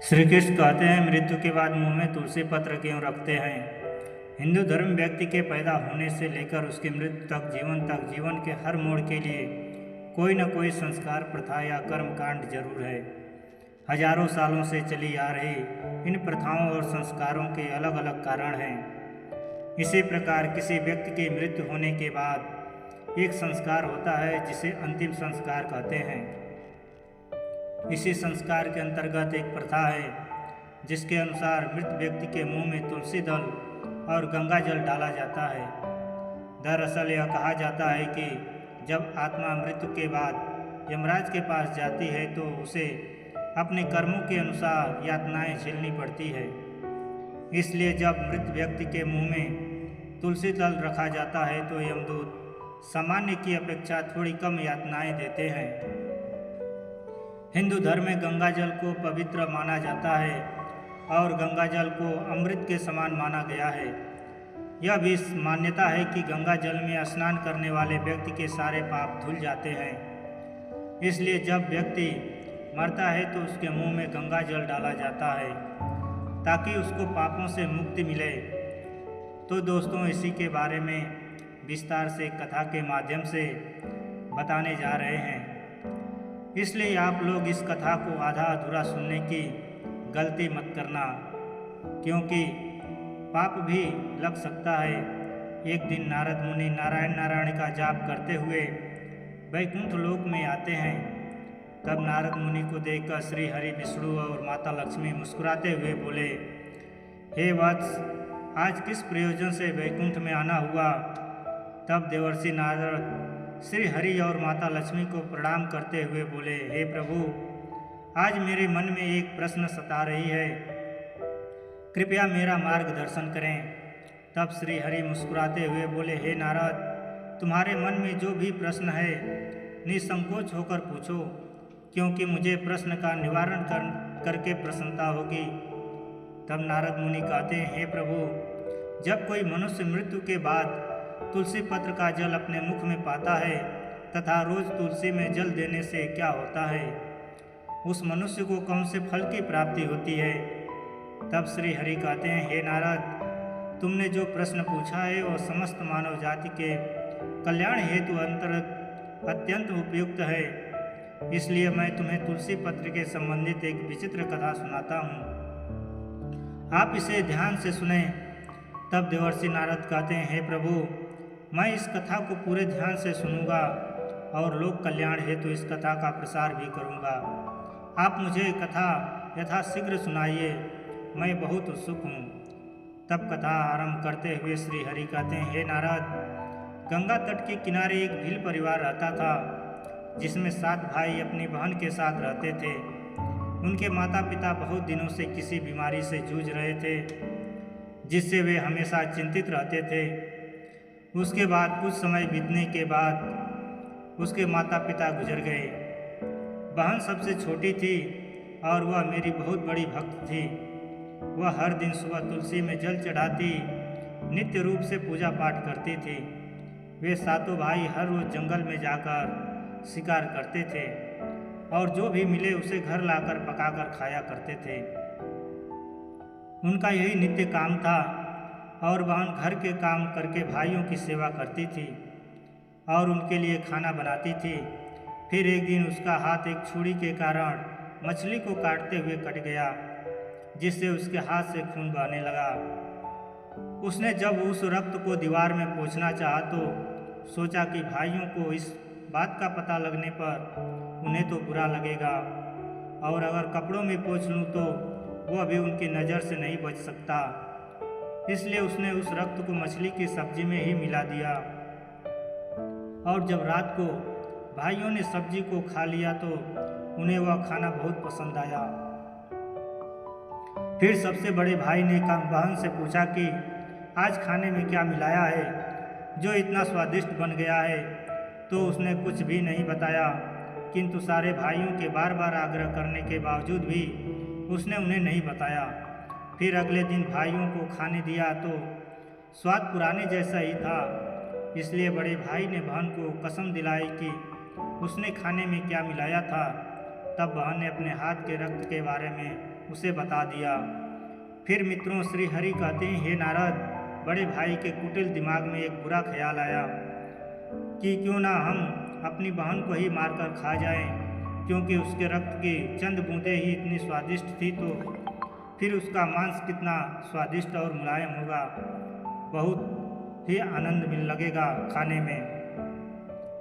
श्री कृष्ण कहते हैं, मृत्यु के बाद मुंह में तुलसी पत्र क्यों रखते हैं। हिंदू धर्म व्यक्ति के पैदा होने से लेकर उसकी मृत्यु तक जीवन के हर मोड़ के लिए कोई न कोई संस्कार, प्रथा या कर्मकांड जरूर है। हजारों सालों से चली आ रही इन प्रथाओं और संस्कारों के अलग अलग कारण हैं। इसी प्रकार किसी व्यक्ति की मृत्यु होने के बाद एक संस्कार होता है जिसे अंतिम संस्कार कहते हैं। इसी संस्कार के अंतर्गत एक प्रथा है जिसके अनुसार मृत व्यक्ति के मुंह में तुलसी दल और गंगा जल डाला जाता है। दरअसल यह कहा जाता है कि जब आत्मा मृत्यु के बाद यमराज के पास जाती है तो उसे अपने कर्मों के अनुसार यातनाएं झेलनी पड़ती है। इसलिए जब मृत व्यक्ति के मुंह में तुलसी दल रखा जाता है तो यमदूत सामान्य की अपेक्षा थोड़ी कम यातनाएं देते हैं। हिंदू धर्म में गंगा जल को पवित्र माना जाता है और गंगा जल को अमृत के समान माना गया है। यह भी मान्यता है कि गंगा जल में स्नान करने वाले व्यक्ति के सारे पाप धुल जाते हैं। इसलिए जब व्यक्ति मरता है तो उसके मुंह में गंगा जल डाला जाता है ताकि उसको पापों से मुक्ति मिले। तो दोस्तों, इसी के बारे में विस्तार से कथा के माध्यम से बताने जा रहे हैं। इसलिए आप लोग इस कथा को आधा अधूरा सुनने की गलती मत करना, क्योंकि पाप भी लग सकता है। एक दिन नारद मुनि नारायण नारायण का जाप करते हुए वैकुंठ लोक में आते हैं। तब नारद मुनि को देखकर श्री हरि, विष्णु और माता लक्ष्मी मुस्कुराते हुए बोले, हे वत्स, आज किस प्रयोजन से वैकुंठ में आना हुआ। तब देवर्षि नारद श्री हरि और माता लक्ष्मी को प्रणाम करते हुए बोले, हे प्रभु, आज मेरे मन में एक प्रश्न सता रही है, कृपया मेरा मार्गदर्शन करें। तब श्री हरि मुस्कुराते हुए बोले, हे नारद, तुम्हारे मन में जो भी प्रश्न है निसंकोच होकर पूछो, क्योंकि मुझे प्रश्न का निवारण करके प्रसन्नता होगी। तब नारद मुनि कहते हैं, हे प्रभु, जब कोई मनुष्य मृत्यु के बाद तुलसी पत्र का जल अपने मुख में पाता है तथा रोज तुलसी में जल देने से क्या होता है, उस मनुष्य को कौन से फल की प्राप्ति होती है। तब श्री हरि कहते हैं, हे नारद, तुमने जो प्रश्न पूछा है वह समस्त मानव जाति के कल्याण हेतु अत्यंत उपयुक्त है। इसलिए मैं तुम्हें तुलसी पत्र के संबंधित एक विचित्र कथा सुनाता हूँ, आप इसे ध्यान से सुने। तब देवर्षि नारद कहते हैं, हे प्रभु, मैं इस कथा को पूरे ध्यान से सुनूंगा और लोक कल्याण हेतु इस कथा का प्रसार भी करूंगा। आप मुझे कथा यथाशीघ्र सुनाइए, मैं बहुत उत्सुक हूँ। तब कथा आरंभ करते हुए श्री हरि कहते हैं, हे नारद, गंगा तट के किनारे एक भील परिवार रहता था जिसमें 7 भाई अपनी बहन के साथ रहते थे। उनके माता पिता बहुत दिनों से किसी बीमारी से जूझ रहे थे जिससे वे हमेशा चिंतित रहते थे। उसके बाद कुछ समय बीतने के बाद उसके माता पिता गुजर गए। बहन सबसे छोटी थी और वह मेरी बहुत बड़ी भक्त थी। वह हर दिन सुबह तुलसी में जल चढ़ाती, नित्य रूप से पूजा पाठ करती थी। वे 7 भाई हर रोज जंगल में जाकर शिकार करते थे और जो भी मिले उसे घर लाकर पकाकर खाया करते थे। उनका यही नित्य काम था और बहन घर के काम करके भाइयों की सेवा करती थी और उनके लिए खाना बनाती थी। फिर एक दिन उसका हाथ एक छुरी के कारण मछली को काटते हुए कट गया, जिससे उसके हाथ से खून बहने लगा। उसने जब उस रक्त को दीवार में पोंछना चाहा तो सोचा कि भाइयों को इस बात का पता लगने पर उन्हें तो बुरा लगेगा और अगर कपड़ों में पोंछ लूँ तो वह भी उनकी नज़र से नहीं बच सकता। इसलिए उसने उस रक्त को मछली की सब्जी में ही मिला दिया और जब रात को भाइयों ने सब्जी को खा लिया तो उन्हें वह खाना बहुत पसंद आया। फिर सबसे बड़े भाई ने बहन से पूछा कि आज खाने में क्या मिलाया है जो इतना स्वादिष्ट बन गया है। तो उसने कुछ भी नहीं बताया, किंतु सारे भाइयों के बार बार आग्रह करने के बावजूद भी उसने उन्हें नहीं बताया। फिर अगले दिन भाइयों को खाने दिया तो स्वाद पुराने जैसा ही था। इसलिए बड़े भाई ने बहन को कसम दिलाई कि उसने खाने में क्या मिलाया था। तब बहन ने अपने हाथ के रक्त के बारे में उसे बता दिया। फिर मित्रों श्री हरि कहते हैं, हे नारद, बड़े भाई के कुटिल दिमाग में एक बुरा ख्याल आया कि क्यों ना हम अपनी बहन को ही मारकर खा जाएं, क्योंकि उसके रक्त की चंद बूंदें ही इतनी स्वादिष्ट थी, तो फिर उसका मांस कितना स्वादिष्ट और मुलायम होगा, बहुत ही आनंद मिल लगेगा खाने में।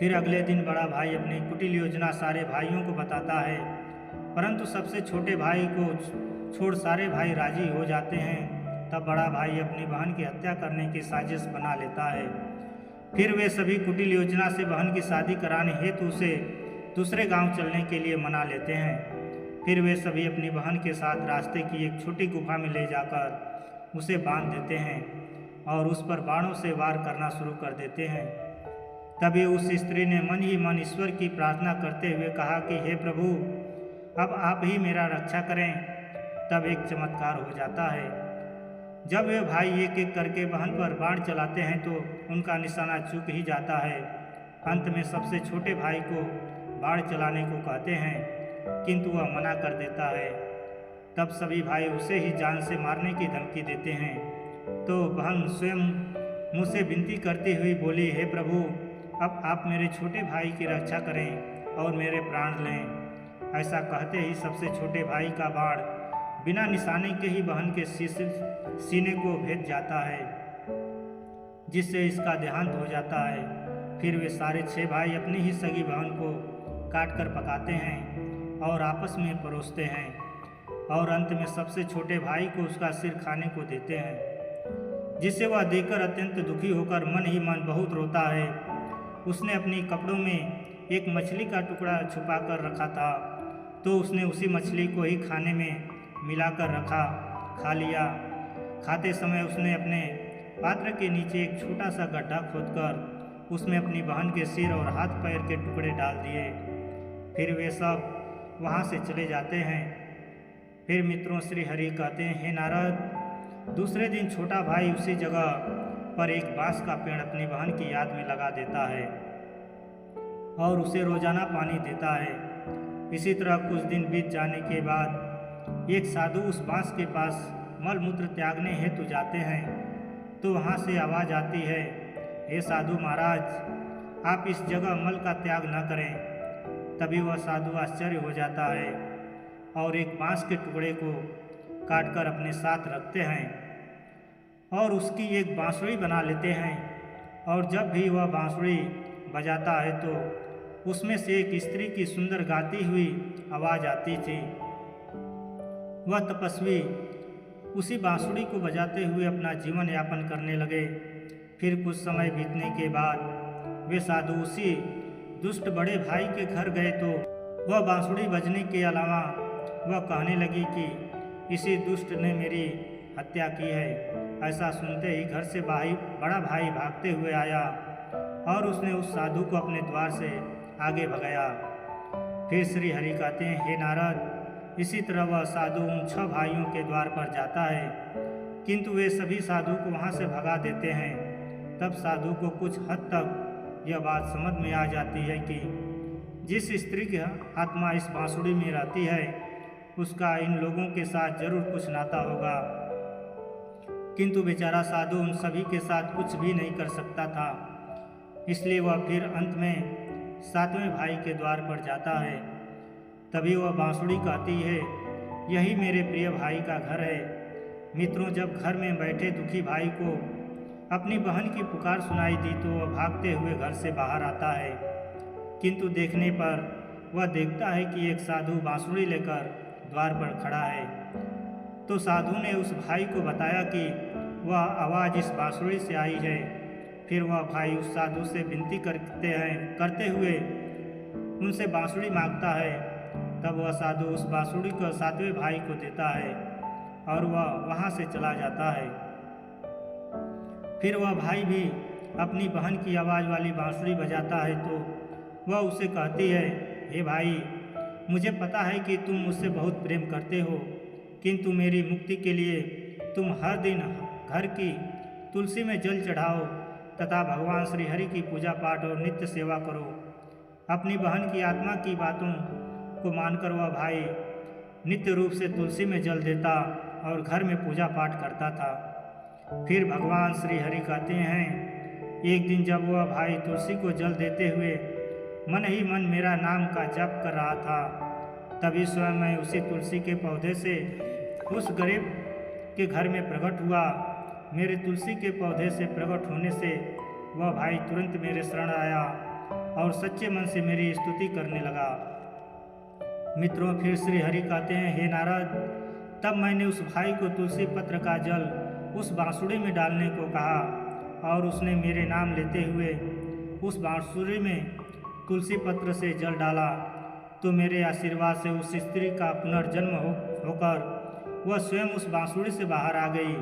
फिर अगले दिन बड़ा भाई अपनी कुटिल योजना सारे भाइयों को बताता है, परंतु सबसे छोटे भाई को छोड़ सारे भाई राजी हो जाते हैं। तब बड़ा भाई अपनी बहन की हत्या करने की साजिश बना लेता है। फिर वे सभी कुटिल योजना से बहन की शादी कराने हेतु उसे दूसरे गांव चलने के लिए मना लेते हैं। फिर वे सभी अपनी बहन के साथ रास्ते की एक छोटी गुफा में ले जाकर उसे बांध देते हैं और उस पर बाणों से वार करना शुरू कर देते हैं। तभी उस स्त्री ने मन ही मन ईश्वर की प्रार्थना करते हुए कहा कि हे प्रभु, अब आप ही मेरा रक्षा करें। तब एक चमत्कार हो जाता है। जब वे भाई एक एक करके बहन पर बाण चलाते हैं तो उनका निशाना चूक ही जाता है। अंत में सबसे छोटे भाई को बाण चलाने को कहते हैं, किंतु वह मना कर देता है। तब सभी भाई उसे ही जान से मारने की धमकी देते हैं। तो बहन स्वयं मुझसे विनती करती हुई बोली, हे प्रभु, अब आप मेरे छोटे भाई की रक्षा करें और मेरे प्राण लें। ऐसा कहते ही सबसे छोटे भाई का बाण बिना निशाने के ही बहन के सीने को भेद जाता है, जिससे इसका देहांत हो जाता है। फिर वे सारे 6 भाई अपनी ही सगी बहन को काट कर पकाते हैं और आपस में परोसते हैं और अंत में सबसे छोटे भाई को उसका सिर खाने को देते हैं, जिसे वह देखकर अत्यंत दुखी होकर मन ही मन बहुत रोता है। उसने अपनी कपड़ों में एक मछली का टुकड़ा छुपा कर रखा था, तो उसने उसी मछली को ही खाने में मिलाकर रखा, खा लिया। खाते समय उसने अपने पात्र के नीचे एक छोटा सा गड्ढा खोदकर उसमें अपनी बहन के सिर और हाथ पैर के टुकड़े डाल दिए। फिर वे सब वहाँ से चले जाते हैं। फिर मित्रों श्री हरि कहते हैं, हे नारद, दूसरे दिन छोटा भाई उसी जगह पर एक बांस का पेड़ अपनी बहन की याद में लगा देता है और उसे रोजाना पानी देता है। इसी तरह कुछ दिन बीत जाने के बाद एक साधु उस बांस के पास मल मूत्र त्यागने हेतु जाते हैं, तो वहाँ से आवाज़ आती है, हे साधु महाराज, आप इस जगह मल का त्याग न करें। तभी वह साधु आश्चर्य हो जाता है और एक बांस के टुकड़े को काटकर अपने साथ रखते हैं और उसकी एक बांसुरी बना लेते हैं। और जब भी वह बांसुरी बजाता है तो उसमें से एक स्त्री की सुंदर गाती हुई आवाज़ आती थी। वह तपस्वी उसी बांसुरी को बजाते हुए अपना जीवन यापन करने लगे। फिर कुछ समय बीतने के बाद वे साधु उसी दुष्ट बड़े भाई के घर गए, तो वह बांसुरी बजने के अलावा वह कहने लगी कि इसी दुष्ट ने मेरी हत्या की है। ऐसा सुनते ही घर से बड़ा भाई भागते हुए आया और उसने उस साधु को अपने द्वार से आगे भगाया। फिर श्री हरि कहते हैं, हे नारद, इसी तरह वह साधु उन 6 भाइयों के द्वार पर जाता है, किंतु वे सभी साधु को वहाँ से भगा देते हैं। तब साधु को कुछ हद तक यह बात समझ में आ जाती है कि जिस स्त्री की आत्मा इस बांसुरी में रहती है उसका इन लोगों के साथ जरूर कुछ नाता होगा। किंतु बेचारा साधु उन सभी के साथ कुछ भी नहीं कर सकता था, इसलिए वह फिर अंत में 7वें भाई के द्वार पर जाता है। तभी वह बांसुरी कहती है, यही मेरे प्रिय भाई का घर है। मित्रों, जब घर में बैठे दुखी भाई को अपनी बहन की पुकार सुनाई दी तो वह भागते हुए घर से बाहर आता है, किंतु देखने पर वह देखता है कि एक साधु बांसुरी लेकर द्वार पर खड़ा है। तो साधु ने उस भाई को बताया कि वह आवाज़ इस बांसुरी से आई है। फिर वह भाई उस साधु से विनती करते हुए उनसे बांसुरी मांगता है। तब वह साधु उस बांसुरी को 7वें भाई को देता है और वह वहाँ से चला जाता है। फिर वह भाई भी अपनी बहन की आवाज़ वाली बांसुरी बजाता है, तो वह उसे कहती है, हे भाई, मुझे पता है कि तुम मुझसे बहुत प्रेम करते हो, किंतु मेरी मुक्ति के लिए तुम हर दिन घर की तुलसी में जल चढ़ाओ तथा भगवान श्री हरि की पूजा पाठ और नित्य सेवा करो। अपनी बहन की आत्मा की बातों को मानकर वह भाई नित्य रूप से तुलसी में जल देता और घर में पूजा पाठ करता था। फिर भगवान श्री हरि कहते हैं, एक दिन जब वह भाई तुलसी को जल देते हुए मन ही मन मेरा नाम का जप कर रहा था, तभी स्वयं मैं उसी तुलसी के पौधे से उस गरीब के घर में प्रकट हुआ। मेरे तुलसी के पौधे से प्रकट होने से वह भाई तुरंत मेरे शरण आया और सच्चे मन से मेरी स्तुति करने लगा। मित्रों, फिर श्री हरि कहते हैं, हे नारद, तब मैंने उस भाई को तुलसी पत्र का जल उस बांसुरी में डालने को कहा और उसने मेरे नाम लेते हुए उस बांसुरी में तुलसी पत्र से जल डाला, तो मेरे आशीर्वाद से उस स्त्री का पुनर्जन्म होकर वह स्वयं उस बांसुरी से बाहर आ गई।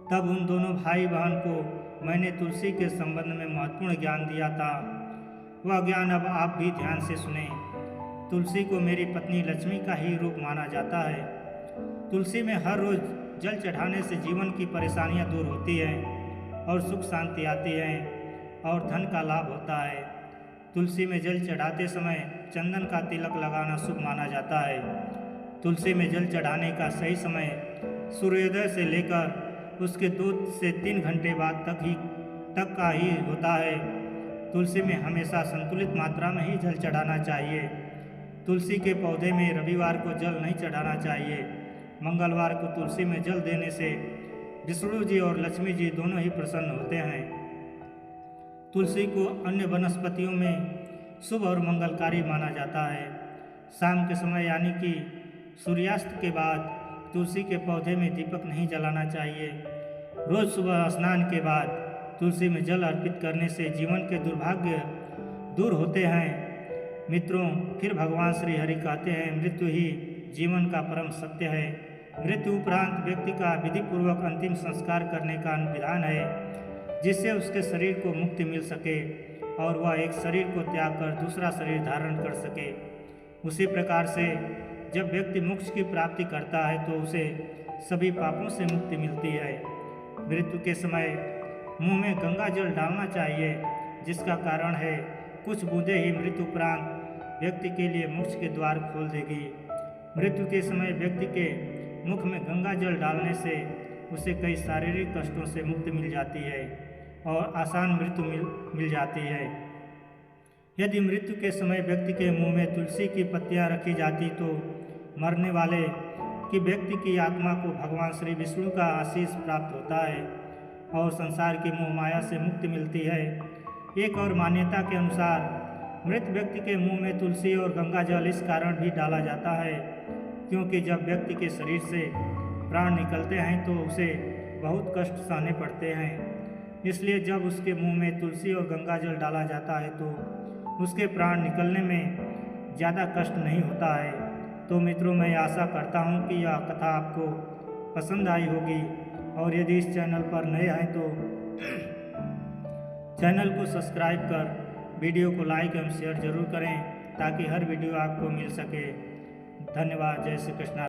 तब उन दोनों भाई बहन को मैंने तुलसी के संबंध में महत्वपूर्ण ज्ञान दिया था। वह ज्ञान अब आप भी ध्यान से सुने। तुलसी को मेरी पत्नी लक्ष्मी का ही रूप माना जाता है। तुलसी में हर रोज जल चढ़ाने से जीवन की परेशानियां दूर होती हैं और सुख शांति आती है और धन का लाभ होता है। तुलसी में जल चढ़ाते समय चंदन का तिलक लगाना शुभ माना जाता है। तुलसी में जल चढ़ाने का सही समय सूर्योदय से लेकर उसके 2 से 3 घंटे बाद तक का ही होता है। तुलसी में हमेशा संतुलित मात्रा में ही जल चढ़ाना चाहिए। तुलसी के पौधे में रविवार को जल नहीं चढ़ाना चाहिए। मंगलवार को तुलसी में जल देने से विष्णु जी और लक्ष्मी जी दोनों ही प्रसन्न होते हैं। तुलसी को अन्य वनस्पतियों में शुभ और मंगलकारी माना जाता है। शाम के समय यानी कि सूर्यास्त के बाद तुलसी के पौधे में दीपक नहीं जलाना चाहिए। रोज सुबह स्नान के बाद तुलसी में जल अर्पित करने से जीवन के दुर्भाग्य दूर होते हैं। मित्रों, फिर भगवान श्री हरि कहते हैं, मृत्यु ही जीवन का परम सत्य है। मृत्यु उपरांत व्यक्ति का विधिपूर्वक अंतिम संस्कार करने का विधान है, जिससे उसके शरीर को मुक्ति मिल सके और वह एक शरीर को त्याग कर दूसरा शरीर धारण कर सके। उसी प्रकार से जब व्यक्ति मोक्ष की प्राप्ति करता है तो उसे सभी पापों से मुक्ति मिलती है। मृत्यु के समय मुंह में गंगा जल डालना चाहिए, जिसका कारण है कुछ बूंदें ही मृत्यु उपरांत व्यक्ति के लिए मोक्ष के द्वार खोल देगी। मृत्यु के समय व्यक्ति के मुख में गंगा जल डालने से उसे कई शारीरिक कष्टों से मुक्ति मिल जाती है और आसान मृत्यु मिल जाती है। यदि मृत्यु के समय व्यक्ति के मुंह में तुलसी की पत्तियां रखी जाती तो मरने वाले की व्यक्ति की आत्मा को भगवान श्री विष्णु का आशीष प्राप्त होता है और संसार की मोह माया से मुक्ति मिलती है। एक और मान्यता के अनुसार मृत व्यक्ति के मुंह में तुलसी और गंगा जल इस कारण भी डाला जाता है क्योंकि जब व्यक्ति के शरीर से प्राण निकलते हैं तो उसे बहुत कष्ट सहने पड़ते हैं। इसलिए जब उसके मुंह में तुलसी और गंगा जल डाला जाता है तो उसके प्राण निकलने में ज़्यादा कष्ट नहीं होता है। तो मित्रों, मैं आशा करता हूँ कि यह कथा आपको पसंद आई होगी और यदि इस चैनल पर नए हैं तो चैनल को सब्सक्राइब कर वीडियो को लाइक एवं शेयर जरूर करें ताकि हर वीडियो आपको मिल सके। धन्यवाद। जय श्री कृष्ण।